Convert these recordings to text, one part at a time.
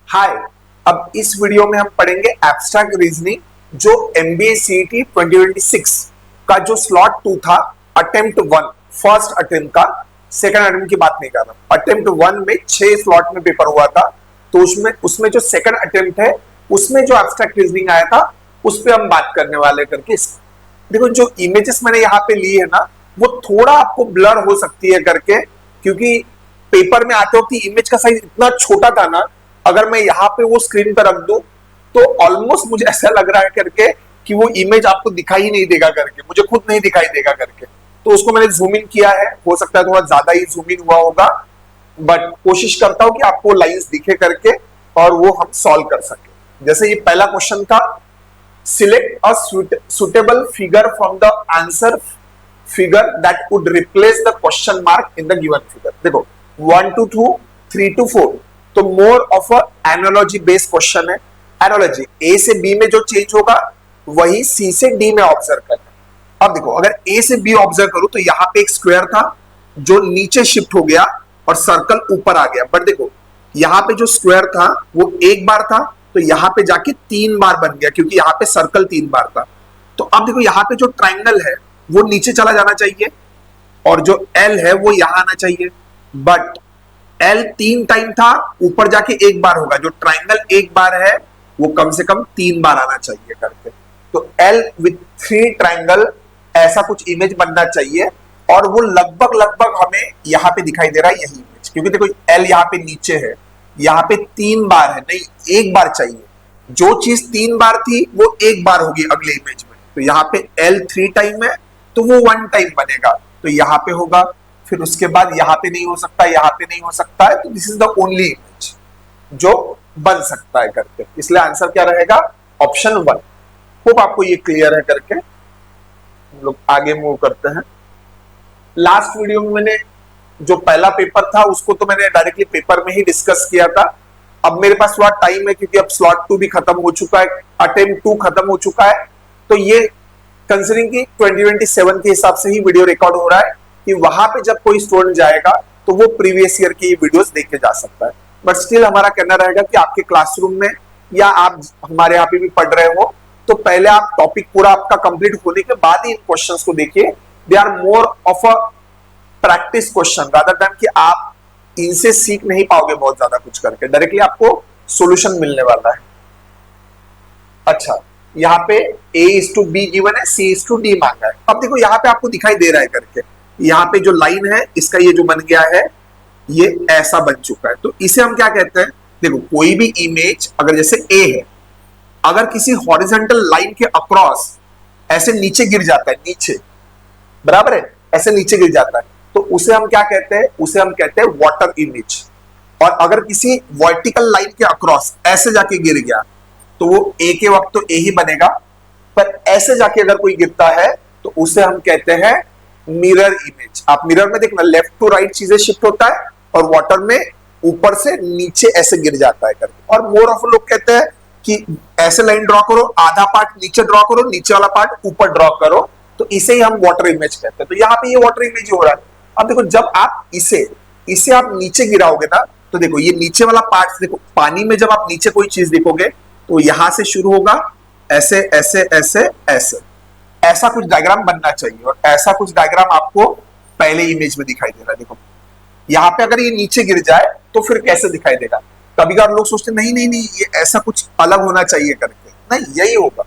हाय। अब इस वीडियो में हम पढ़ेंगे एब्स्ट्रैक्ट रीजनिंग जो एमबीए सीईटी 2026 का जो स्लॉट 2 था, अटेम्प्ट 1 फर्स्ट अटेम्प्ट का, सेकंड अटेम्प्ट की बात नहीं कर रहा। अटेम्प्ट 1 में 6 स्लॉट में पेपर हुआ था, तो उसमें जो सेकंड अटेम्प्ट है उसमें जो एब्स्ट्रैक्ट रीजनिंग आया था उस पर हम बात करने वाले करके। देखो जो इमेजेस मैंने यहाँ पे ली है ना, वो थोड़ा आपको ब्लर हो सकती है करके, क्योंकि पेपर में आते वक्त इमेज का साइज इतना छोटा था ना, अगर मैं यहाँ पे वो स्क्रीन पर रख दूं तो ऑलमोस्ट मुझे ऐसा लग रहा है करके कि वो इमेज आपको दिखाई ही नहीं देगा करके, मुझे खुद नहीं दिखाई देगा करके। तो उसको मैंने जूम इन किया है, हो सकता है थोड़ा ज्यादा ही जूम इन हुआ होगा, बट कोशिश करता हूं कि आपको लाइंस दिखे करके और वो हम सॉल्व कर सके। जैसे ये पहला क्वेश्चन था, select a suitable figure from the answer figure that would replace the question mark in the given figure. देखो 1 to 2, 3 to 4, तो मोर of a analogy based question है। एनालॉजी ए से बी में जो चेंज होगा वही सी से डी में ऑब्जर्व करना। अब देखो अगर ए से बी ऑब्जर्व करूं तो यहाँ पे एक स्क्वायर था जो नीचे शिफ्ट हो गया और सर्कल ऊपर आ गया, बट देखो यहाँ पे जो स्क्वायर था वो एक बार था, तो यहाँ पे जाके 3 बार बन गया क्योंकि यहाँ पे सर्कल 3 बार था। तो अब देखो यहाँ पे जो ट्राइंगल है वो नीचे चला जाना चाहिए और जो एल है वो यहां आना चाहिए, बट एल 3 टाइम था, ऊपर जाके एक बार होगा। जो ट्राइंगल एक बार है वो कम से कम 3 बार आना चाहिए करके। तो एल विथ 3 ट्राइंगल ऐसा कुछ इमेज बनना चाहिए, और वो लगभग लगभग हमें यहाँ पे दिखाई दे रहा है यही इमेज, क्योंकि देखो एल यहाँ पे नीचे है, यहाँ पे 3 बार है, नहीं एक बार चाहिए। जो चीज 3 बार थी वो एक बार होगी अगले इमेज में, तो यहाँ पे एल 3 टाइम है तो वो 1 टाइम बनेगा, तो यहाँ पे होगा। फिर उसके बाद यहाँ पे नहीं हो सकता, यहाँ पे नहीं हो सकता है, तो this is the only image जो बन सकता है करके। इसलिए आंसर क्या रहेगा? ऑप्शन 1। होप आपको ये क्लियर है करके। हम लोग आगे मूव करते हैं। लास्ट वीडियो में मैंने जो पहला पेपर था उसको तो मैंने डायरेक्टली पेपर में ही डिस्कस किया था। अब मेरे पास थोड़ा टाइम है क्योंकि अब स्लॉट 2 भी खत्म हो चुका है, अटेम्प्ट 2 खत्म हो चुका है, तो ये कंसिडरिंग की 2027 के हिसाब से ही वीडियो रिकॉर्ड हो रहा है कि वहां पे जब कोई स्टूडेंट जाएगा तो वो प्रीवियस ईयर की वीडियोस देख के जा सकता है। बट स्टिल हमारा कहना रहेगा कि आपके क्लासरूम में या आप हमारे यहाँ पे भी पढ़ रहे हो तो पहले आप टॉपिक पूरा आपका कंप्लीट होने के बाद ही इन क्वेश्चंस को देखिए। They are more of a practice question rather than कि आप इनसे सीख नहीं पाओगे बहुत ज्यादा कुछ करके, डायरेक्टली आपको सॉल्यूशन मिलने वाला है। अच्छा, यहाँ पे A:B गिवन है, C:D मांगा है। अब देखो यहाँ पे आपको दिखाई दे रहा है करके, यहाँ पे जो लाइन है इसका ये जो बन गया है ये ऐसा बन चुका है, तो इसे हम क्या कहते हैं? देखो कोई भी इमेज अगर जैसे A है, अगर किसी हॉरिजॉन्टल लाइन के अक्रॉस ऐसे नीचे गिर जाता है, नीचे बराबर है, ऐसे नीचे गिर जाता है, तो उसे हम क्या कहते हैं? उसे हम कहते हैं वाटर इमेज। और अगर किसी वर्टिकल लाइन के अक्रॉस ऐसे जाके गिर गया तो वो ए के वक्त तो ए ही बनेगा, पर ऐसे जाके अगर कोई गिरता है तो उसे हम कहते हैं मिरर इमेज। आप मिरर में देखना लेफ्ट टू राइट चीजें शिफ्ट होता है और वाटर में ऊपर से नीचे ऐसे गिर जाता है करके। और मोर ऑफ लोग कहते हैं कि ऐसे लाइन ड्रॉ करो, आधा पार्ट नीचे ड्रॉ करो, नीचे वाला पार्ट ऊपर ड्रॉ करो, तो इसे ही हम वाटर इमेज कहते हैं। तो यहाँ पे ये वाटर इमेज हो रहा है। अब देखो जब आप इसे आप नीचे गिराओगे ना, तो देखो ये नीचे वाला पार्ट, देखो पानी में जब आप नीचे कोई चीज देखोगे तो यहां से शुरू होगा, ऐसे ऐसे ऐसे ऐसे, ऐसा कुछ डायग्राम बनना चाहिए, और ऐसा कुछ डायग्राम आपको पहले इमेज में दिखाई दे रहा है। देखो यहाँ पे अगर ये नीचे गिर जाए तो फिर कैसे दिखाई देगा? कभी कभार लोग सोचते नहीं नहीं नहीं ये ऐसा कुछ अलग होना चाहिए करके, नहीं यही होगा।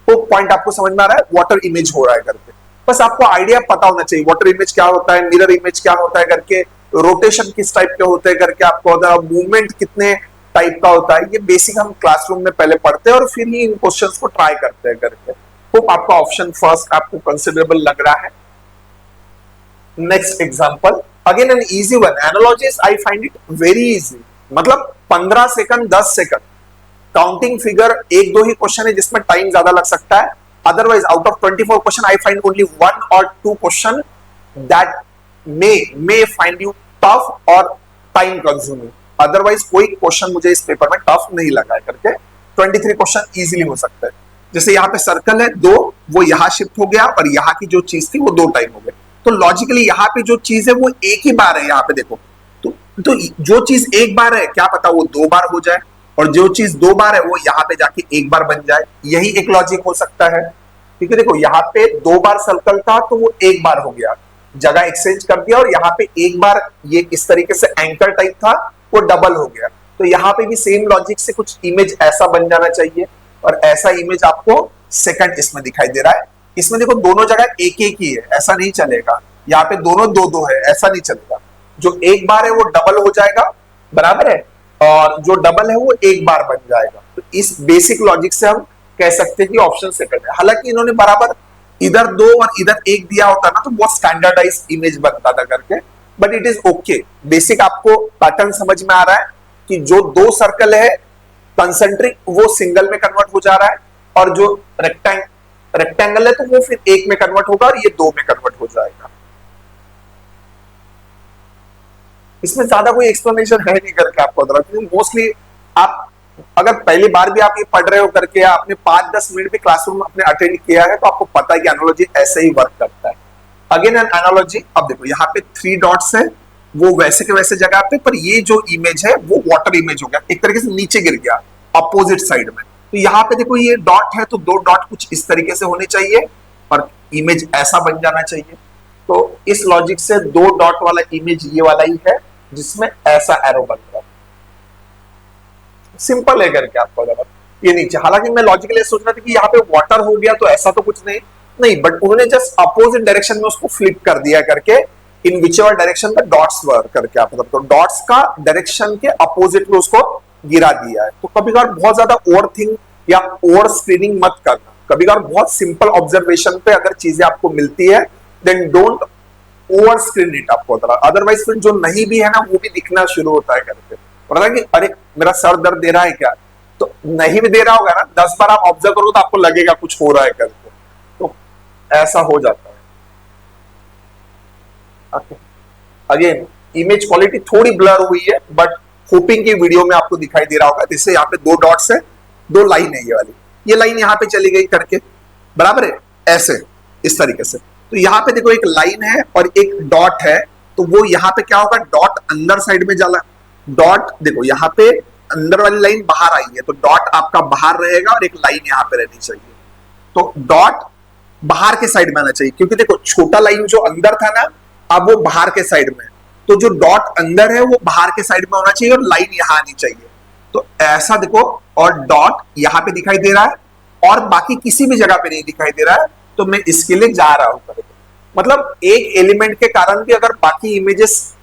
वो पॉइंट आपको समझ में आ रहा है? वाटर इमेज हो रहा है करके। बस आपको आइडिया पता होना चाहिए वाटर इमेज क्या होता है, मिरर इमेज क्या होता है करके, रोटेशन किस टाइप के होते हैं करके, आपको मूवमेंट कितने टाइप का होता है, ये बेसिक हम क्लासरूम में पहले पढ़ते हैं और फिर ही इन क्वेश्चंस को ट्राई करते हैं करके। होप आपका ऑप्शन फर्स्ट आपको कंसिडरेबल लग रहा है। Next example, again an easy one. Analogies I find it very easy, मतलब 15 सेकंड 10 सेकंड काउंटिंग फिगर, 1-2 ही क्वेश्चन है जिसमें टाइम ज्यादा लग सकता है। Otherwise out of 24 question I find only 1 or 2 question that may find you tough और time consuming. Otherwise कोई question मुझे इस पेपर में टफ नहीं लगा है करके। 23 क्वेश्चन इजीली हो सकते हैं। जैसे यहाँ पे सर्कल है 2, वो यहाँ शिफ्ट हो गया और यहाँ की जो चीज थी वो 2 टाइम हो गए, तो लॉजिकली यहाँ पे जो चीज है वो एक ही बार है। यहाँ पे देखो तो तो जो चीज एक बार है क्या पता वो दो बार हो जाए, और जो चीज दो बार है वो यहाँ पे जाके एक बार बन जाए। यही एक लॉजिक हो सकता है। ठीक है, देखो यहाँ पे दो बार सर्कल था तो वो एक बार हो गया, जगह एक्सचेंज कर दिया, और यहाँ पे एक बार ये इस तरीके से एंकर टाइप था वो डबल हो गया। तो यहाँ पे भी सेम लॉजिक से कुछ इमेज ऐसा बन जाना चाहिए, और ऐसा इमेज आपको सेकंड इसमें दिखाई दे रहा है। इसमें देखो दोनों जगह एक एक ही है, ऐसा नहीं चलेगा। यहाँ पे दोनों दो दो है, ऐसा नहीं चलेगा। जो एक बार है वो डबल हो जाएगा, बराबर है, और जो डबल है वो एक बार बन जाएगा। तो इस बेसिक लॉजिक से हम कह सकते हैं कि ऑप्शन सेकंड है। हालांकि इन्होंने बराबर इधर दो और इधर एक दिया होता ना तो बहुत स्टैंडर्डाइज इमेज बनता था करके, but it is okay. Basic आपको पैटर्न समझ में आ रहा है कि जो दो सर्कल है कंसेंट्रिक वो सिंगल में कन्वर्ट हो जा रहा है, और जो रेक्टेंगल है तो वो फिर एक में कन्वर्ट होगा और ये दो में कन्वर्ट हो जाएगा। इसमें ज्यादा कोई एक्सप्लेनेशन है नहीं करके आपको बता रहा हूं। मोस्टली आप अगर पहली बार भी आप ये पढ़ रहे हो करके आपने 5-10 मिनट भी क्लासरूम अपने अटेंड किया है तो आपको पता है कि एनालॉजी ऐसे ही वर्क करता है। अगेन एन एनालॉजी, अब देखो यहाँ पे 3 डॉट्स है, वो वैसे के वैसे जगह पे, पर ये जो इमेज है वो वाटर इमेज हो गया, एक तरीके से नीचे गिर गया अपोजिट साइड में। तो यहाँ पे देखो ये डॉट है तो दो डॉट कुछ इस तरीके से होने चाहिए और इमेज ऐसा बन जाना चाहिए। तो इस लॉजिक से दो डॉट वाला इमेज ये वाला ही है जिसमें ऐसा एरो बन रहा है। सिंपल है करके आपको लगा ये नीचे। हालांकि मैं लॉजिकली सोच रहा था कि यहाँ पे वाटर हो गया तो ऐसा तो कुछ नहीं, बट उन्होंने जस्ट अपोजिट डायरेक्शन में उसको फ्लिप कर दिया करके, in which ever direction the dots were करके आप मतलब, तो डॉट्स का डायरेक्शन के अपोजिट में उसको गिरा दिया है। तो कभी कभार बहुत ज्यादा ओवर थिंक या ओवर स्क्रीनिंग मत करना। कभी कभार बहुत सिंपल ऑब्जर्वेशन पे अगर चीजें आपको मिलती है then don't over screen it आपको, अदरवाइज फिर जो नहीं भी है ना वो भी दिखना शुरू होता है करके, पता कि अरे मेरा सर दर्द दे रहा है क्या, तो नहीं भी दे रहा होगा ना 10 बार आप ऑब्जर्व करो तो आपको लगेगा कुछ हो रहा है करके, तो ऐसा हो जाता है। अगेन इमेज क्वालिटी थोड़ी ब्लर हुई है बट होपिंग की वीडियो में आपको दिखाई दे रहा होगा। जैसे यहाँ पे दो डॉट्स है, दो लाइन है, ये वाली ये लाइन यहाँ पे चली गई करके, बराबर है, ऐसे इस तरीके से। तो यहाँ पे देखो एक लाइन है और एक डॉट है, तो वो यहाँ पे क्या होगा, डॉट अंदर साइड में जाला, डॉट देखो यहाँ पे अंदर वाली लाइन बाहर आई है तो डॉट आपका बाहर रहेगा और एक लाइन यहाँ पे रहनी चाहिए। तो डॉट बाहर के साइड में आना चाहिए क्योंकि देखो छोटा लाइन जो अंदर था ना अब वो बाहर के साइड में, तो जो डॉट अंदर है वो बाहर के साइड में होना चाहिए और लाइन यहाँ आनी चाहिए। तो ऐसा देखो, और डॉट यहाँ पे दिखाई दे रहा है और बाकी किसी भी जगह पे नहीं दिखाई दे रहा है, तो मैं इसके लिए जा रहा हूं। मतलब एक एलिमेंट के कारण भी अगर बाकी इमेजेस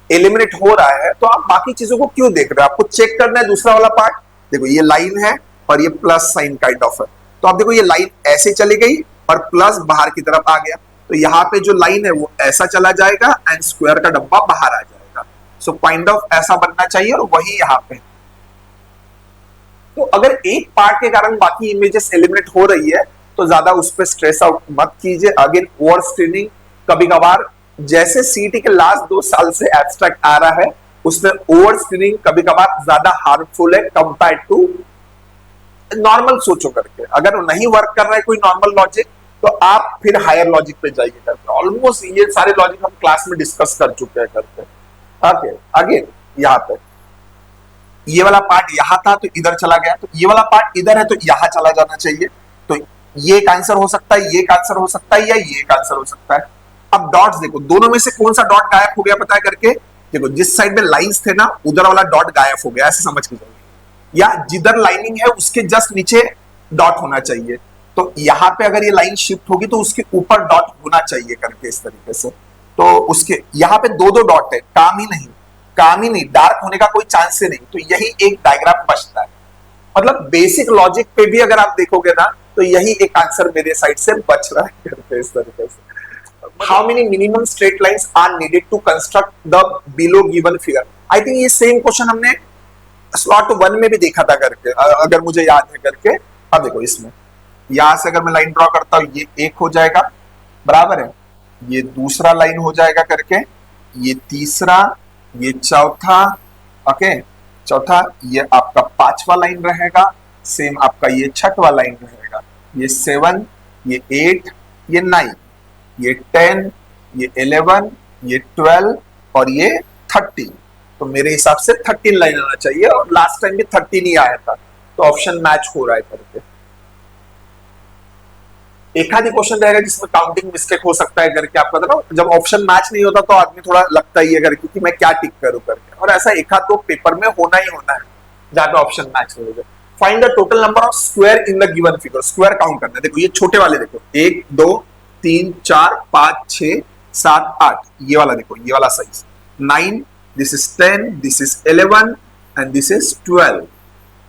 एलिमिनेट हो रहा है तो आप बाकी चीजों को क्यों देख रहे हो, आपको चेक करना है दूसरा वाला पार्ट। देखो ये लाइन है और ये प्लस साइन काइंड ऑफ है, तो आप देखो ये लाइन ऐसे चली गई और प्लस बाहर की तरफ आ गया, तो यहाँ पे जो लाइन है वो ऐसा चला जाएगा एंड स्क्वायर का डब्बा बाहर आ जाएगा। सो काइंड ऑफ ऐसा बनना चाहिए और वही यहाँ पे। तो अगर एक पार्ट के कारण बाकी इमेजेस एलिमिनेट हो रही है तो ज्यादा उस पर स्ट्रेस आउट मत कीजिए। अगेन ओवर स्क्रीनिंग कभी कभार, जैसे सीटी के लास्ट 2 साल से एब्स्ट्रैक्ट आ रहा है उसमें ओवर स्क्रीनिंग कभी कभार ज्यादा हार्मफुल है कंपेयर टू नॉर्मल सोचो करके। अगर वो नहीं वर्क कर रहा है कोई नॉर्मल लॉजिक तो आप फिर हायर लॉजिक पे जाइए करके। ऑलमोस्ट ये सारे लॉजिक हम क्लास में डिस्कस कर चुके हैं करके। ओके, अगेन यहाँ पे ये वाला पार्ट यहाँ था तो इधर चला गया, तो ये वाला पार्ट इधर है तो यहाँ चला जाना चाहिए। तो ये एक आंसर हो सकता है, ये एक आंसर हो सकता है, या ये एक आंसर हो सकता है। अब डॉट्स देखो, दोनों में से कौन सा डॉट गायब हो गया पता है करके, देखो जिस साइड में लाइंस थे ना उधर वाला डॉट गायब हो गया, ऐसे समझ के चलिए, या जिधर लाइनिंग है उसके जस्ट नीचे डॉट होना चाहिए। तो यहाँ पे अगर ये लाइन शिफ्ट होगी तो उसके ऊपर डॉट होना चाहिए करके इस तरीके से। तो उसके यहाँ पे दो डॉट है, काम ही नहीं, डार्क होने का कोई चांस ही नहीं, तो यही एक डायग्राम बचता है। मतलब बेसिक लॉजिक पे भी अगर आप देखोगे ना तो यही एक आंसर मेरे साइड से बच रहा है करके इस तरीके से। How many minimum straight lines are needed to construct the below given figure. I think ये सेम क्वेश्चन हमने स्लॉट 1 में भी देखा था करके, अगर मुझे याद है करके। अब देखो इसमें यहां से अगर मैं लाइन ड्रॉ करता हूं ये एक हो जाएगा, बराबर है, ये दूसरा लाइन हो जाएगा करके, ये तीसरा, ये चौथा, ओके चौथा, ये आपका 5वां लाइन रहेगा, सेम आपका ये 6वां लाइन रहेगा, ये 7, ये 8, ये 9, ये 10, ये 11, ये 12 और ये 30। तो मेरे हिसाब से 13 लाइन आना चाहिए, और लास्ट टाइम भी 13 ही आया था, तो ऑप्शन मैच हो रहा है करके। एक आधी क्वेश्चन रहेगा जिसमें काउंटिंग मिस्टेक हो सकता है करके, आपका था ना, जब ऑप्शन मैच नहीं होता तो आदमी थोड़ा लगता ही है करके कि मैं क्या टिक करूं करके, और ऐसा एक आध दो पेपर में होना ही होना है जहां पे ऑप्शन मैच नहीं होगा। Find the total number of square in the given figure, square count करना है। देखो ये छोटे वाले देखो, 1 2 3 4 5 6 7 8, ये वाला देखो, ये वाला size 9, this is 10, this is 11 and this is 12,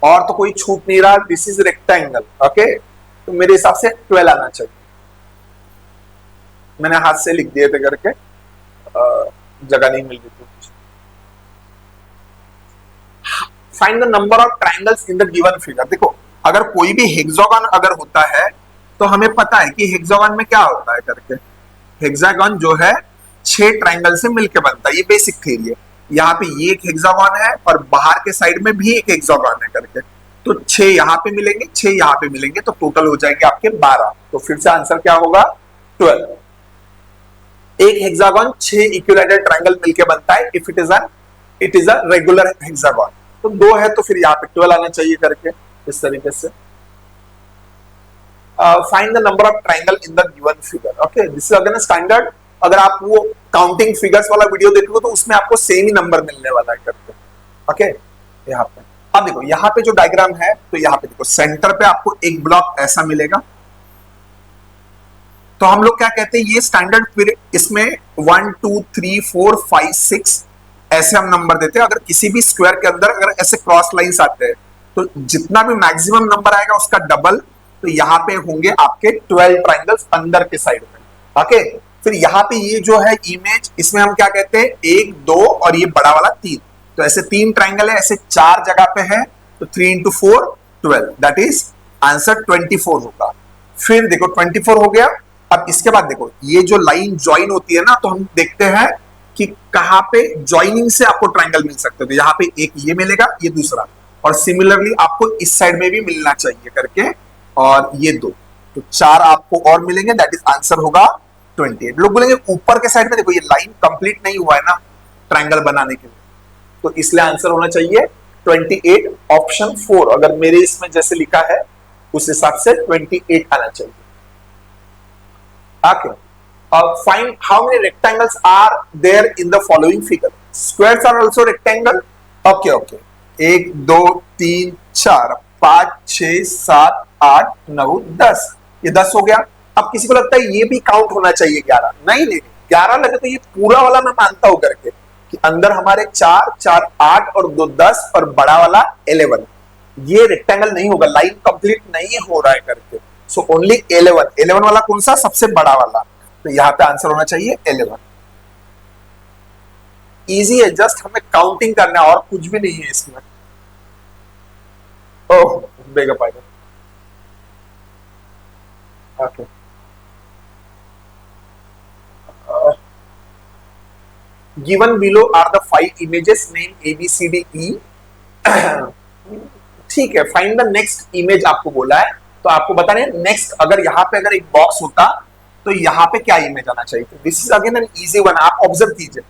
और तो कोई छूट नहीं रहा, दिस इज रेक्टेंगल। ओके, तो मेरे हिसाब से 12 आना चाहिए। मैंने हाथ से लिख दिए थे करके, जगह नहीं मिल रही थी। Find the number of triangles in the given figure. देखो अगर कोई भी हेक्सागन अगर होता है तो हमें पता है कि हेक्सागन में क्या होता है करके, हेक्सागन जो है 6 ट्रायंगल से मिलकर बनता है, ये बेसिक थ्योरी है। यहाँ पे ये एक हेक्सागन है और बाहर के साइड में भी एक हेक्सागन है करके, तो 6 यहाँ पे मिलेंगे, 6 यहाँ पे मिलेंगे, तो टोटल हो जाएंगे आपके 12। तो फिर से आंसर क्या होगा, 12। एक हेक्सागन 6 इक्विलैटरल ट्रायंगल मिलके बनता है if it is a regular hexagon. तो 2 है तो फिर यहाँ पे 12 आना चाहिए करके, इस तरीके से। Find the number of triangle in the given figure. Okay, this is again standard. अगर आप वो काउंटिंग फिगर्स वाला वीडियो देखोगे तो उसमें आपको सेम ही नंबर मिलने वाला है करके। ओके, यहाँ पे अब देखो, यहाँ पे जो डायग्राम है, तो यहाँ पे देखो सेंटर पे आपको एक ब्लॉक ऐसा मिलेगा, तो हम लोग क्या कहते हैं, ये स्टैंडर्ड, फिर इसमें 1 2 3 4 5 6 ऐसे हम नंबर देते हैं। अगर किसी भी स्क्वायर के अंदर अगर ऐसे क्रॉस लाइंस आते हैं तो जितना भी मैक्सिमम नंबर आएगा उसका डबल, तो यहाँ पे होंगे आपके 12 ट्राइंगल्स अंदर के साइड में। ओके, फिर यहाँ पे ये जो है इमेज, इसमें हम क्या कहते हैं, 1 2 और ये बड़ा वाला 3, तो ऐसे 3 ट्राइंगल है, ऐसे 4 जगह पे है, तो 3 into 4 12, दैट इज आंसर 24 होगा। फिर देखो 24 हो गया। अब इसके बाद देखो ये जो लाइन ज्वाइन होती है ना, तो हम देखते हैं कि कहां पे ज्वाइनिंग से आपको ट्रायंगल मिल सकते हैं। तो यहाँ पे एक ये मिलेगा, ये दूसरा, और सिमिलरली आपको इस साइड में भी मिलना चाहिए करके, और ये 2, तो 4 आपको और मिलेंगे, दैट इज आंसर होगा 28। लोग बोलेंगे ऊपर के साइड में देखो ये लाइन कंप्लीट नहीं हुआ है ना ट्रायंगल बनाने के लिए, तो इसलिए आंसर होना चाहिए 28, ऑप्शन 4। अगर मेरे इसमें जैसे लिखा है उस हिसाब से 28 आना चाहिए। Okay. Find how many rectangles are there in the following figure. Squares are also rectangle. Okay, okay. 1 2 3 4 5 6 7 8 9 10, ये 10 हो गया। अब किसी को लगता है ये भी काउंट होना चाहिए 11, नहीं नहीं, 11 लगे तो ये पूरा वाला मैं मानता हूं करके कि अंदर हमारे 4 4 8 और 2 10 और बड़ा वाला 11, ये रेक्टेंगल नहीं होगा, लाइन कंप्लीट नहीं हो रहा है करके। सो ओनली 11, 11 वाला कौन सा, सबसे बड़ा वाला, तो यहां पे आंसर होना चाहिए 11। इजी है, जस्ट हमें काउंटिंग करना है और कुछ भी नहीं है इसमें। ओह बेगा पाएगा। Okay, given below are the 5 images, name A B C D E. ठीक है, फाइंड द नेक्स्ट इमेज आपको बोला है, तो आपको बताना है नेक्स्ट। अगर यहाँ पे अगर एक बॉक्स होता तो यहाँ पे क्या इमेज आना चाहिए। This is again an easy one, आप ऑब्जर्व कीजिए,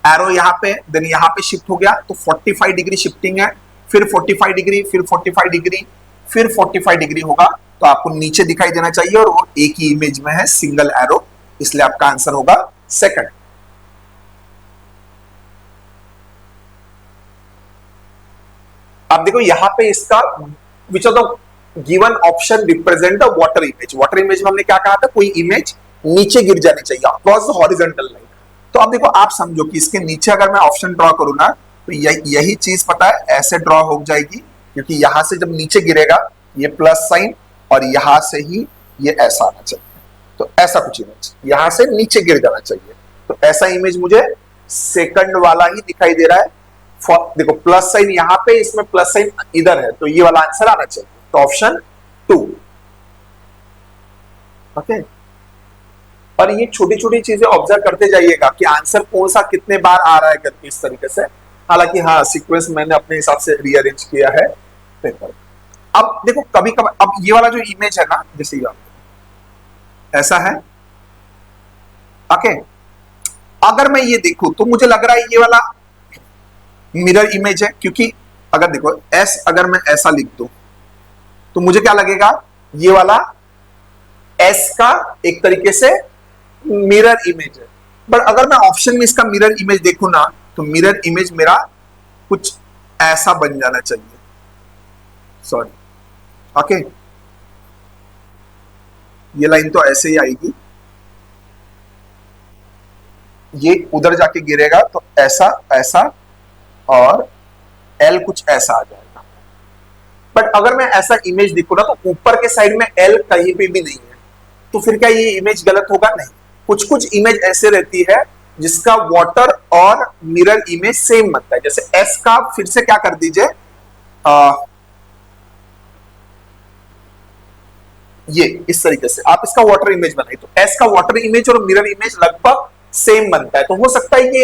एरो यहाँ पे, देन यहाँ पे शिफ्ट हो गया, तो 45 डिग्री शिफ्टिंग है, फिर 45 डिग्री, फिर 45 डिग्री, फिर 45 डिग्री होगा, तो आपको नीचे दिखाई देना चाहिए, और वो एक ही इमेज में है, सिंगल एरो, इसलिए आपका आंसर होगा सेकंड। अब देखो यहाँ पे इसका which of the given option represent the water image. Water image में हमने क्या कहा था, कोई इमेज नीचे गिर जानी चाहिए अक्रॉस द हॉरिजॉन्टल लाइन। तो अब देखो आप समझो कि इसके नीचे अगर मैं ऑप्शन ड्रॉ करूं ना, तो यही चीज पता है ऐसे ड्रॉ हो जाएगी, क्योंकि यहां से जब नीचे गिरेगा ये प्लस साइन, और यहां से ही ये ऐसा आना चाहिए, तो ऐसा कुछ इमेज यहां से नीचे गिर जाना चाहिए। तो ऐसा इमेज मुझे सेकंड वाला ही दिखाई दे रहा है। देखो प्लस साइन यहां पे, इसमें प्लस साइन इधर है, तो ये वाला आंसर आना चाहिए, तो ऑप्शन 2। ओके, और ये छोटी छोटी चीजें ऑब्जर्व करते जाइएगा कि आंसर कौन सा कितने बार आ रहा है करके, इस तरीके से। हालांकि हाँ, सीक्वेंस मैंने अपने हिसाब से रीअरेंज किया है पेपर। अब देखो कभी कभी, अब ये वाला जो इमेज है ना, जैसे ऐसा है, ओके, अगर मैं ये देखूं तो मुझे लग रहा है ये वाला मिरर इमेज है, क्योंकि अगर देखो एस अगर मैं ऐसा लिख दूं तो मुझे क्या लगेगा, ये वाला एस का एक तरीके से मिरर इमेज है। बट अगर मैं ऑप्शन में इसका मिरर इमेज देखूं ना, तो मिरर इमेज मेरा कुछ ऐसा बन जाना चाहिए। सॉरी, ओके, ये लाइन तो ऐसे ही आएगी, ये उधर जाके गिरेगा तो ऐसा ऐसा, और एल कुछ ऐसा आ जाएगा। बट अगर मैं ऐसा इमेज देखूं ना, तो ऊपर के साइड में एल कहीं पे भी नहीं है, तो फिर क्या ये इमेज गलत होगा? नहीं। कुछ कुछ इमेज ऐसे रहती है जिसका वाटर और मिरर इमेज सेम बनता है। जैसे एस का फिर से क्या कर दीजिए, ये इस तरीके से आप इसका वाटर इमेज बनाइए, तो एस का वाटर इमेज और मिरर इमेज लगभग सेम बनता है। तो हो सकता है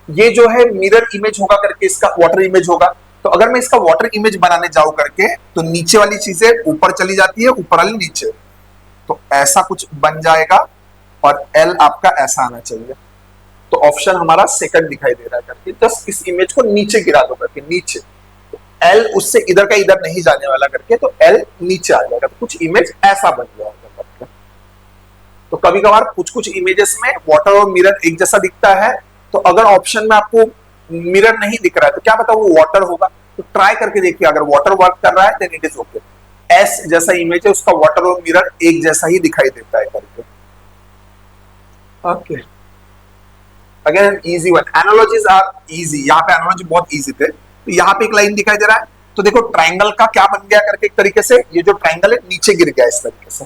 ये जो है मिरर इमेज होगा करके इसका वाटर इमेज होगा। तो अगर मैं इसका वाटर इमेज बनाने जाऊं करके, तो नीचे वाली चीजें ऊपर चली जाती है, ऊपर वाली नीचे, तो ऐसा कुछ बन जाएगा, और एल आपका ऐसा आना चाहिए। तो ऑप्शन हमारा सेकंड दिखाई दे रहा है करके, जस्ट इस इमेज को नीचे गिरा दो करके, नीचे, तो एल उससे इधर का इधर नहीं जाने वाला करके, तो एल नीचे आ जाएगा, तो कुछ इमेज ऐसा बन जाएगा करके। तो कभी कभार कुछ कुछ इमेजेस में वाटर और मिरर एक जैसा दिखता है, तो अगर ऑप्शन में आपको मिरर नहीं दिख रहा है तो क्या पता वो वाटर होगा, तो ट्राई करके देखिए, अगर वाटर वर्क कर रहा है देन इट इज ओके। एस जैसा इमेज है, उसका वाटर और मिरर एक जैसा ही दिखाई देता है करके। Okay, again easy one, analogies are easy, यहाँ पे एनालॉजी बहुत इजी थे। तो यहाँ पे एक लाइन दिखाई दे रहा है, तो देखो ट्राइंगल का क्या बन गया करके, एक तरीके से ये जो ट्राइंगल है नीचे गिर गया इस तरीके से।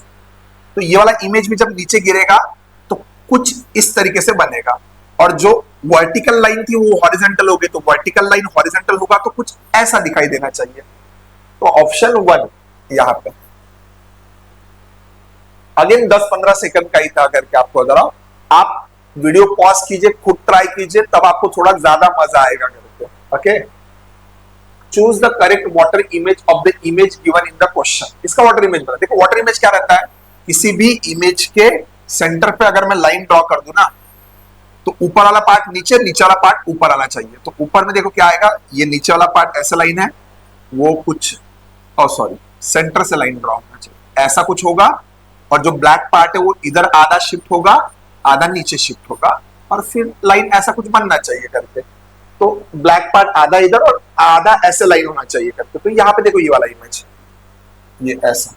तो ये वाला इमेज भी जब नीचे गिरेगा तो कुछ इस तरीके से बनेगा, और जो वर्टिकल लाइन थी वो हॉरिजॉन्टल हो गई, तो वर्टिकल लाइन हॉरिजॉन्टल होगा तो कुछ ऐसा दिखाई देना चाहिए। तो ऑप्शन 1 यहाँ पे। अगेन 10-15 सेकंड का ही था करके आपको, जरा आप वीडियो पॉज कीजिए, खुद ट्राई कीजिए, तब आपको थोड़ा ज्यादा मजा आएगा करके। Okay, choose the correct water image of the image given in the question. इसका वाटर इमेज बना, देखो वाटर इमेज क्या रहता है, किसी भी इमेज के सेंटर पे अगर मैं लाइन ड्रॉ कर दूं ना, तो ऊपर वाला पार्ट नीचे, नीचे वाला पार्ट ऊपर आना चाहिए। तो ऊपर में देखो क्या आएगा, ये नीचे वाला पार्ट ऐसा लाइन है, वो कुछ सॉरी सेंटर से लाइन ड्रॉ होना चाहिए, ऐसा कुछ होगा, और जो ब्लैक पार्ट है वो इधर आधा शिफ्ट होगा, आधा नीचे शिफ्ट होगा, और फिर लाइन ऐसा कुछ बनना चाहिए करके। तो ब्लैक पार्ट आधा इधर और आधा ऐसे लाइन होना चाहिए करके। तो यहाँ पे देखो ये वाला इमेज, ये ऐसा,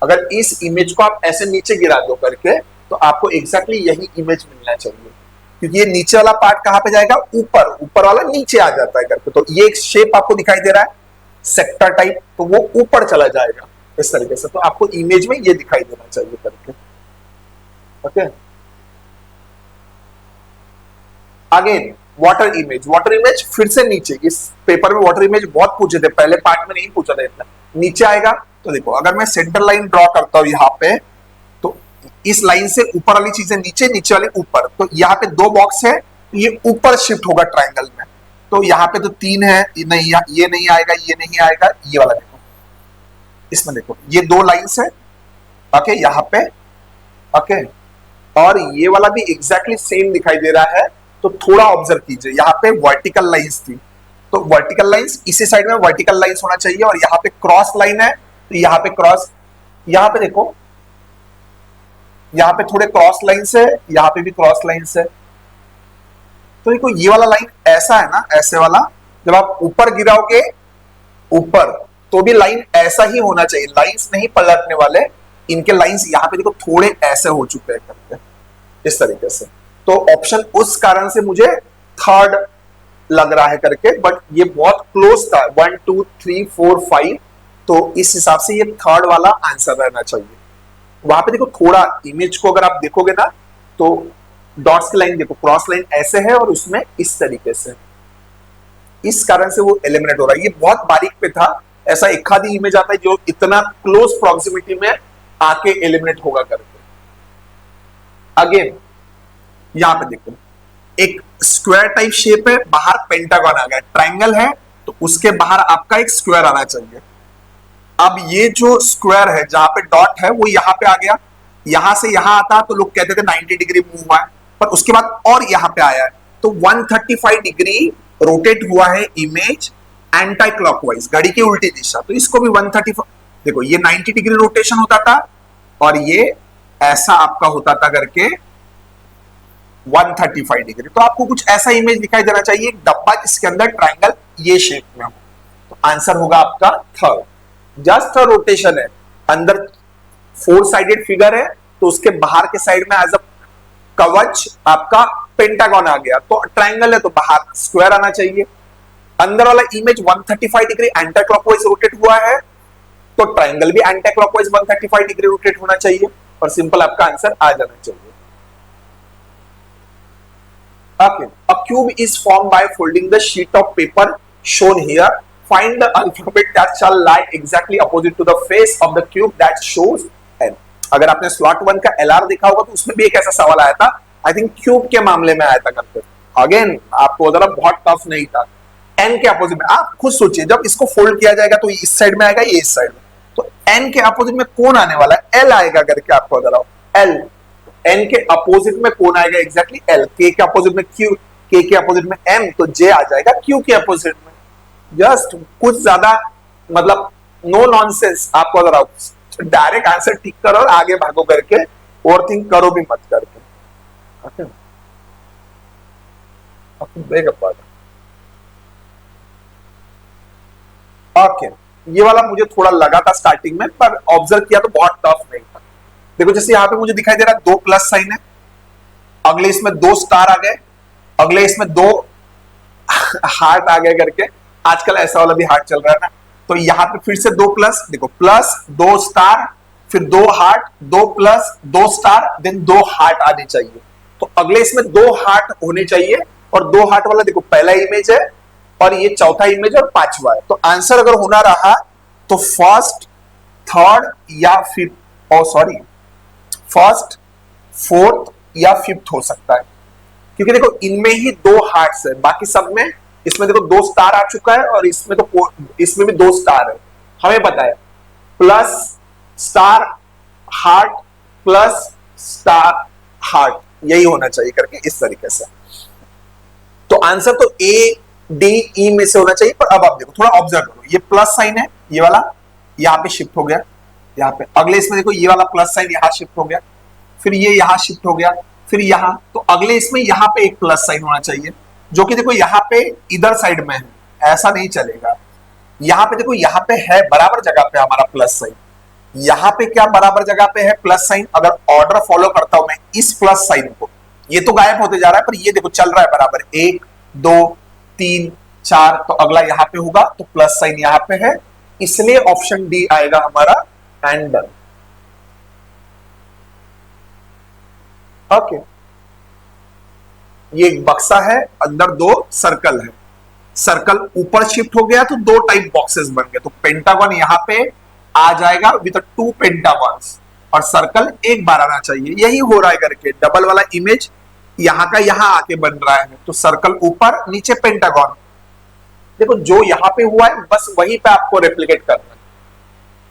अगर इस इमेज को आप ऐसे नीचे गिरा दो करके, तो आपको एग्जैक्टली यही इमेज मिलना चाहिए, क्योंकि ये नीचे वाला पार्ट कहां पे जाएगा, ऊपर, ऊपर वाला नीचे आ जाता है करके। तो ये एक शेप आपको दिखाई दे रहा है सेक्टर टाइप, तो वो ऊपर चला जाएगा इस तरीके से। तो आपको इमेज में ये दिखाई देना चाहिए करके। Okay, again water image, water image फिर से नीचे, इस पेपर में वाटर इमेज बहुत पूछे थे, पहले पार्ट में नहीं पूछा था इतना। नीचे आएगा, तो देखो अगर मैं सेंटर लाइन ड्रॉ करता हूं यहाँ पे, तो इस लाइन से ऊपर वाली चीजें नीचे, नीचे वाली ऊपर, तो यहाँ पे 2 बॉक्स है, ये ऊपर शिफ्ट होगा ट्राइंगल में। तो यहाँ पे तो 3 है, नहीं ये नहीं आएगा, ये नहीं आएगा, ये वाला देखो, इसमें देखो ये 2 लाइन्स है, ओके यहाँ पे, ओके, और ये वाला भी एग्जैक्टली सेम दिखाई दे रहा है। तो थोड़ा ऑब्जर्व कीजिए, यहाँ पे वर्टिकल लाइंस थी, तो वर्टिकल लाइंस इसी साइड में वर्टिकल लाइंस होना चाहिए, और यहाँ पे क्रॉस लाइन है, तो यहाँ पे क्रॉस, यहाँ पे देखो यहाँ पे थोड़े क्रॉस लाइंस है, यहाँ पे भी क्रॉस लाइंस है। तो देखो ये वाला लाइन ऐसा है ना, ऐसे वाला, जब आप ऊपर गिराओगे ऊपर, तो भी लाइन ऐसा ही होना चाहिए, लाइंस नहीं पलटने वाले, इनके लाइंस यहाँ पे देखो थोड़े ऐसे हो चुके हैं करके, इस तरीके से। तो ऑप्शन उस कारण से मुझे थर्ड लग रहा है करके, बट ये बहुत क्लोज था, 1 2 3 4 5, तो इस हिसाब से ये थर्ड वाला आंसर रहना चाहिए। वहां पे देखो थोड़ा इमेज को अगर आप देखोगे ना, तो डॉट्स की लाइन देखो, क्रॉस लाइन ऐसे है और उसमें इस तरीके से, इस कारण से वो एलिमिनेट हो रहा है। ये बहुत बारीक पे था, ऐसा एक आधी इमेज आता है जो इतना क्लोज प्रॉक्सिमिटी में आके एलिमिनेट होगा करके। अगेन यहां पे देखो एक स्क्वायर टाइप शेप है, बाहर पेंटागन आ गया, ट्राइंगल है तो उसके बाहर आपका एक स्क्वायर आना चाहिए। अब ये जो स्क्वायर है जहां पे डॉट है वो यहां पे आ गया, यहां से यहां आता तो लोग कहते थे 90 डिग्री मूव हुआ है, पर उसके बाद और यहां पे आया है, तो 135 डिग्री रोटेट हुआ है इमेज एंटी क्लॉकवाइज, घड़ी की उल्टी दिशा, तो इसको भी 135, देखो ये 90 डिग्री रोटेशन होता था और ये ऐसा आपका होता था करके 135 डिग्री। तो आपको कुछ ऐसा इमेज दिखाई देना चाहिए, एक डब्बा जिसके अंदर ट्रायंगल ये शेप में हो। तो आंसर होगा आपका थर्ड। जस्ट रोटेशन है, अंदर 4 साइडेड फिगर है तो उसके बाहर के साइड में एज अ कवच आपका पेंटागन आ गया, तो ट्रायंगल है तो बाहर स्क्वायर आना चाहिए। अंदर वाला image 135 degree anti clockwise rotate हुआ है तो ट्रायंगल भी एंटी क्लॉकवाइज 135 डिग्री रोटेट होना चाहिए और सिंपल आपका आंसर आ जाना चाहिए। Okay. A cube is formed by folding the sheet of paper shown here. Find the alphabet that shall lie exactly opposite to the face of the cube that shows N. अगर आपने slot 1 का LR देखा होगा तो उसमें भी एक ऐसा सवाल आया था, आई थिंक क्यूब के मामले में आया था करके। अगेन आपको जरा बहुत टफ नहीं था। N के अपोजिट में आप खुद सोचिए, जब इसको फोल्ड किया जाएगा तो इस साइड में आएगा, ये इस साइड में, तो N के अपोजिट में कौन आने वाला है? L आएगा करके आपको जरा L। N के अपोजिट में कौन आएगा? Exactly L। K के अपोजिट में Q, K के अपोजिट में M, तो J आ जाएगा Q के अपोजिट में। जस्ट कुछ ज्यादा मतलब नो नॉनसेंस, आपको अगर डायरेक्ट आंसर ठीक करो और आगे भागो करके, और थिंक करो भी मत करके। ओके ओके, ये वाला मुझे थोड़ा लगा था स्टार्टिंग में, पर ऑब्जर्व किया तो बहुत टफ नहीं था। देखो जैसे यहाँ पे मुझे दिखाई दे रहा है 2 प्लस साइन है, अगले इसमें 2 स्टार आ गए, अगले इसमें 2 हार्ट आ गए करके, आजकल ऐसा वाला भी हार्ट चल रहा है ना, तो यहाँ पे फिर से 2 प्लस, देखो प्लस 2 स्टार, फिर 2 heart, 2 plus 2 star, then 2 heart आने चाहिए। तो अगले इसमें 2 हार्ट होने चाहिए, और 2 हार्ट वाला देखो पहला इमेज है और ये चौथा इमेज और 5वां है। तो आंसर अगर होना रहा तो फर्स्ट, थर्ड या फिफ्थ, ओ सॉरी फर्स्ट, फोर्थ या फिफ्थ हो सकता है, क्योंकि देखो इनमें ही 2 हार्ट्स है, बाकी सब में इसमें देखो 2 स्टार आ चुका है और इसमें तो इसमें भी 2 स्टार है। हमें पता है plus star heart plus star heart, यही होना चाहिए करके इस तरीके से। तो आंसर तो ए डी ई में से होना चाहिए। पर अब आप देखो थोड़ा ऑब्जर्व करो, ये प्लस साइन है, ये वाला यहाँ पे शिफ्ट हो गया, यहाँ पे अगले इसमें देखो ये वाला प्लस साइन यहाँ शिफ्ट हो गया, फिर ये यहाँ शिफ्ट हो गया, फिर यहाँ, तो अगले इसमें यहाँ पे एक प्लस साइन होना चाहिए, जो कि देखो यहाँ पे इधर साइड में है, ऐसा नहीं चलेगा। यहाँ पे देखो यहाँ पे है बराबर जगह पे हमारा प्लस साइन, यहाँ पे क्या बराबर जगह पे है प्लस साइन। अगर ऑर्डर फॉलो करता हूं मैं इस प्लस साइन को, ये तो गायब होते जा रहा है पर ये देखो चल रहा है बराबर, 1 2 3 4, तो अगला यहाँ पे होगा, तो प्लस साइन यहाँ पे है, इसलिए ऑप्शन डी आएगा हमारा एंड डन। ओके, ये एक बक्सा है, अंदर 2 सर्कल है, सर्कल ऊपर शिफ्ट हो गया तो 2 टाइप बॉक्सेस बन गए, तो पेंटागन यहाँ पे आ जाएगा विद 2 पेंटागन्स, और सर्कल एक बार आना चाहिए, यही हो रहा है करके। डबल वाला इमेज यहाँ का यहाँ आके बन रहा है, तो सर्कल ऊपर नीचे पेंटागन, देखो जो यहाँ पे हुआ है बस वहीं पे आपको रेप्लिकेट करना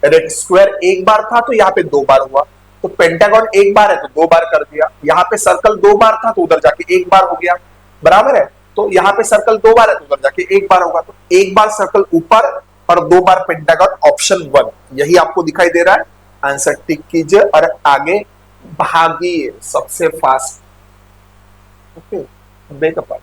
है। रेड स्क्वायर एक बार था तो यहाँ पे 2 बार हुआ, तो पेंटागन एक बार है तो 2 बार कर दिया, यहाँ पे सर्कल 2 बार था तो उधर जाके 1 बार हो गया, बराबर है। तो यहाँ पे सर्कल 2 बार है तो उधर जाके 1 बार होगा, तो 1 बार सर्कल ऊपर और 2 बार पेंटागन, ऑप्शन 1 यही आपको दिखाई दे रहा है। आंसर टिक कीजिए और आगे भागिए सबसे fast. Okay, backup.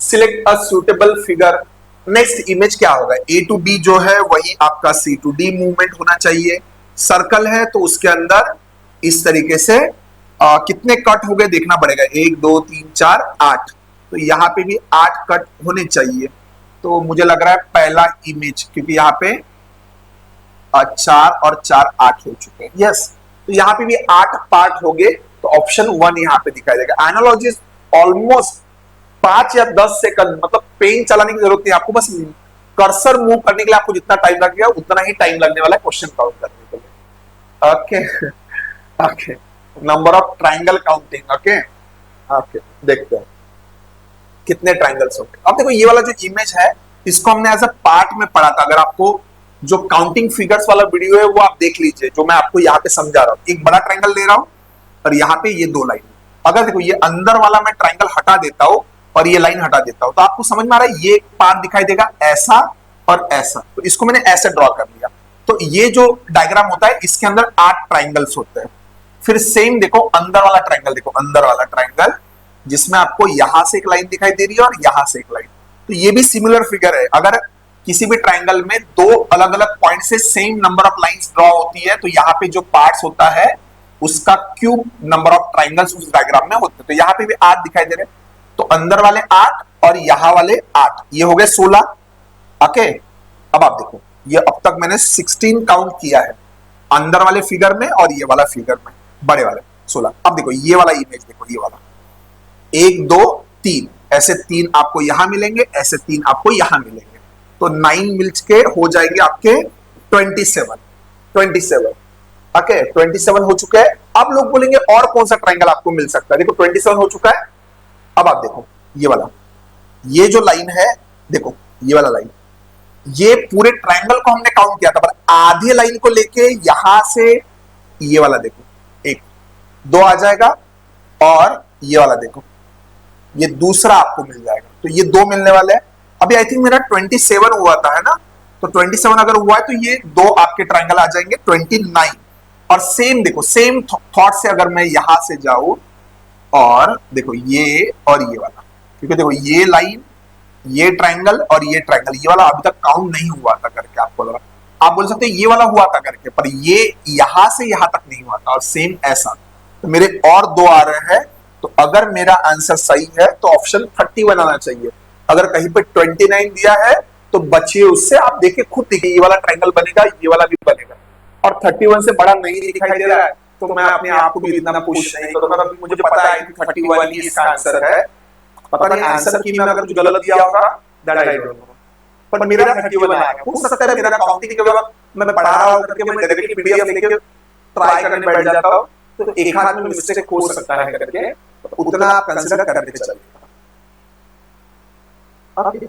Select a suitable figure. Next image क्या होगा? ए टू बी जो है वही आपका सी टू डी मूवमेंट होना चाहिए। सर्कल है तो उसके अंदर इस तरीके से कितने कट हो गए देखना पड़ेगा, 1 2 3 4 8, तो यहाँ पे भी 8 कट होने चाहिए। तो मुझे लग रहा है पहला इमेज, क्योंकि यहाँ पे 4 और 4 8 हो चुके हैं, यस, तो यहाँ पे भी 8 पार्ट हो गए, तो ऑप्शन 1 यहाँ पे दिखाई देगा। एनालॉजी ऑलमोस्ट 5 या 10 सेकंड, मतलब पेन चलाने की जरूरत नहीं आपको, बस कर्सर मूव करने के लिए आपको जितना टाइम लगेगा उतना ही टाइम लगने वाला है क्वेश्चन काउंट करने के लिए। Okay okay, number of triangle counting. Okay okay, देखते हैं कितने ट्राइंगल्स होंगे। अब देखो ये वाला जो इमेज है इसको हमने एज अ पार्ट में पढ़ा था, अगर आपको जो काउंटिंग फिगर्स वाला वीडियो है वो आप देख लीजिए, जो मैं आपको यहाँ पे समझा रहा हूँ। एक बड़ा ट्राइंगल ले रहा हूँ और यहाँ पे ये 2 लाइन, अगर देखो ये अंदर वाला मैं ट्राइंगल हटा देता हूं और ये लाइन हटा देता हूं तो आपको समझ में आ रहा है, ये पार्ट दिखाई देगा ऐसा और ऐसा, तो इसको मैंने ऐसे ड्रॉ कर लिया। तो ये जो डायग्राम होता है इसके अंदर 8 ट्राइंगल्स होते हैं। फिर सेम देखो अंदर वाला ट्राइंगल, देखो अंदर वाला ट्राइंगल जिसमें आपको यहां से एक लाइन दिखाई दे रही है और यहां से एक लाइन, तो ये भी सिमिलर फिगर है। अगर किसी भी ट्राइंगल में दो अलग अलग पॉइंट से same number of lines draw होती है तो यहाँ पे जो पार्ट्स होता है उसका क्यूब नंबर ऑफ ट्राइंगल्स उस डायग्राम में होते हैं। तो यहाँ पे भी 8 दिखाई दे रहे हैं, तो अंदर वाले 8 और यहाँ वाले 8, ये हो गए 16। ओके, अब आप देखो ये अब तक मैंने 16 काउंट किया है अंदर वाले फिगर में और ये वाला फिगर में, बड़े वाले 16। अब देखो ये वाला इमेज देखो, ये वाला 1 2 3 ऐसे 3 आपको यहां मिलेंगे, ऐसे 3 आपको यहां मिलेंगे, तो 9 मिल के हो जाएंगे आपके 27। ओके 27 हो चुका है। अब लोग बोलेंगे और कौन सा ट्राइंगल आपको मिल सकता है, देखो 27 हो चुका है। अब आप देखो ये वाला, ये जो लाइन है देखो, ये वाला लाइन, ये पूरे ट्राइंगल को हमने काउंट किया था, पर आधे लाइन को लेके यहां से ये वाला देखो 1 2 आ जाएगा, और ये वाला देखो ये दूसरा आपको मिल जाएगा, तो ये 2 मिलने वाले हैं। अभी आई थिंक मेरा 27 हुआ था, है ना, तो 27 अगर हुआ है तो ये 2 आपके ट्राइंगल आ जाएंगे 29। और सेम देखो, सेम थॉट से अगर मैं यहां से जाऊं और देखो ये और ये वाला, क्योंकि देखो ये लाइन, ये ट्राइंगल और ये ट्राइंगल, ये वाला अभी तक काउंट नहीं हुआ था करके आपको लगा, आप बोल सकते हैं ये वाला हुआ था करके, पर ये यहां से यहां तक नहीं हुआ था, और सेम ऐसा, तो मेरे और 2 आ रहे हैं। तो अगर मेरा आंसर सही है तो ऑप्शन 31 आना चाहिए। अगर कहीं पे 29 दिया है तो बचिए उससे, आप देखिए खुद देखिए, ये वाला ट्राइंगल बनेगा, ये वाला भी बनेगा, और 31 से बड़ा नहीं दिखाई दे रहा है, तो मैं अपने आप को भी इतना पुश नहीं करूंगा, मुझे पता है कि 31 ही इसका आंसर है। पता नहीं आंसर की में अगर कुछ गलत दिया होगा, दैट आई डोंट नो, पर मेरा 31 आया। हो सकता है मेरा काउंटिंग के वक्त मैं पढ़ा रहा हूं करके मैं डायरेक्टली पीडीएफ लेके ट्राई करने बैठ जाता हूं, तो एक हाथ में मिस्टेक हो सकता है करके, तो उतना आप कंसीडर करके चलिए। Okay.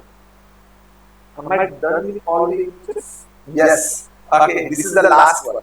Am I done with all the images? Yes. Okay, this is the last one.